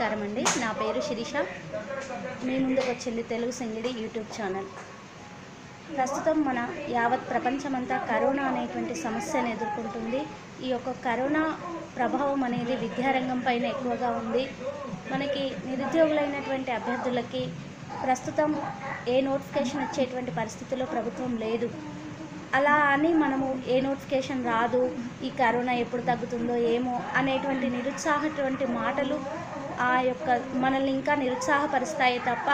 నమస్కారం అండి. నా పేరు శిరీష. మీ ముందుకు వచ్చింది తెలుగు సింగిడి యూట్యూబ్ ఛానల్. ప్రస్తుతం మన యావత్ ప్రపంచమంతా కరోనా అనేటువంటి సమస్యను ఎదుర్కొంటుంది. ఈ యొక్క కరోనా ప్రభావం అనేది విద్యారంగం పైన ఎక్కువగా ఉంది. మనకి నిరుద్యోగులైనటువంటి అభ్యర్థులకి ప్రస్తుతం ఏ నోటిఫికేషన్ వచ్చేటువంటి పరిస్థితిలో ప్రభుత్వం లేదు. అలా అని మనము ఏ నోటిఫికేషన్ రాదు, ఈ కరోనా ఎప్పుడు తగ్గుతుందో ఏమో అనేటువంటి నిరుత్సాహటువంటి మాటలు మనల్ని ఇంకా నిరుత్సాహపరుస్తాయి తప్ప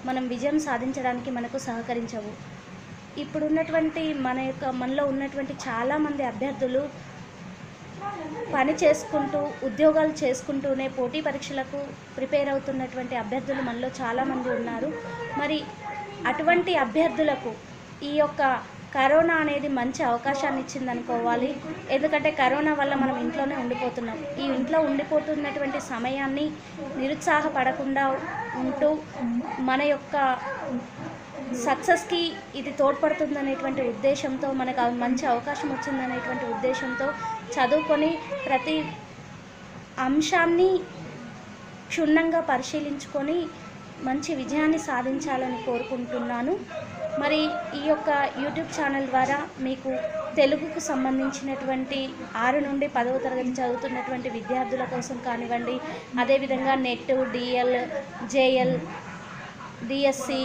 మనం విజయం సాధించడానికి మనకు సహకరించవు. ఇప్పుడున్నటువంటి మనలో ఉన్నటువంటి చాలామంది అభ్యర్థులు పని చేసుకుంటూ ఉద్యోగాలు చేసుకుంటూనే పోటీ పరీక్షలకు ప్రిపేర్ అవుతున్నటువంటి అభ్యర్థులు మనలో చాలామంది ఉన్నారు. మరి అటువంటి అభ్యర్థులకు ఈ యొక్క కరోనా అనేది మంచి అవకాశాన్ని ఇచ్చిందనుకోవాలి. ఎందుకంటే కరోనా వల్ల మనం ఇంట్లోనే ఉండిపోతున్నాం. ఈ ఇంట్లో ఉండిపోతున్నటువంటి సమయాన్ని నిరుత్సాహపడకుండా ఉంటూ మన యొక్క సక్సెస్కి ఇది తోడ్పడుతుందనేటువంటి ఉద్దేశంతో, మనకు మంచి అవకాశం వచ్చిందనేటువంటి ఉద్దేశంతో చదువుకొని ప్రతి అంశాన్ని క్షుణ్ణంగా పరిశీలించుకొని మంచి విజయాన్ని సాధించాలని కోరుకుంటున్నాను. మరి ఈ యొక్క యూట్యూబ్ ఛానల్ ద్వారా మీకు తెలుగుకు సంబంధించినటువంటి 6 నుండి 10వ తరగతి చదువుతున్నటువంటి విద్యార్థుల కోసం కానివ్వండి, అదేవిధంగా net, DL, JL, DSC,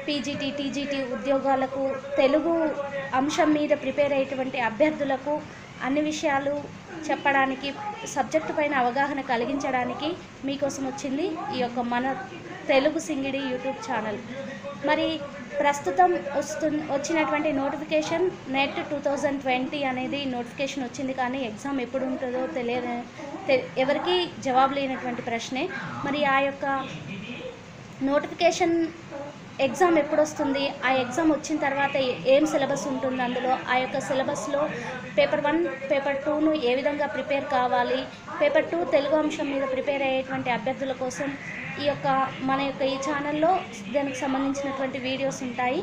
PGT, TGT ఉద్యోగాలకు తెలుగు అంశం మీద ప్రిపేర్ అయ్యేటువంటి అభ్యర్థులకు అన్ని విషయాలు చెప్పడానికి, సబ్జెక్టు పైన అవగాహన కలిగించడానికి మీకోసం వచ్చింది ఈ యొక్క మన తెలుగు సింగిడి యూట్యూబ్ ఛానల్. మరి ప్రస్తుతం వచ్చినటువంటి నోటిఫికేషన్ నెట్ 2020 అనేది నోటిఫికేషన్ వచ్చింది. కానీ ఎగ్జామ్ ఎప్పుడు ఉంటుందో ఎవరికీ జవాబు లేనటువంటి ప్రశ్నే. మరి ఆ యొక్క నోటిఫికేషన్ ఎగ్జామ్ ఎప్పుడు వస్తుంది, ఆ ఎగ్జామ్ వచ్చిన తర్వాత ఏం సిలబస్ ఉంటుంది, అందులో ఆ యొక్క సిలబస్లో పేపర్ 1, పేపర్ 2ను ఏ విధంగా ప్రిపేర్ కావాలి, పేపర్ 2 తెలుగు అంశం మీద ప్రిపేర్ అయ్యేటువంటి అభ్యర్థుల కోసం మన యొక్క ఈ ఛానల్లో దానికి సంబంధించినటువంటి వీడియోస్ ఉంటాయి.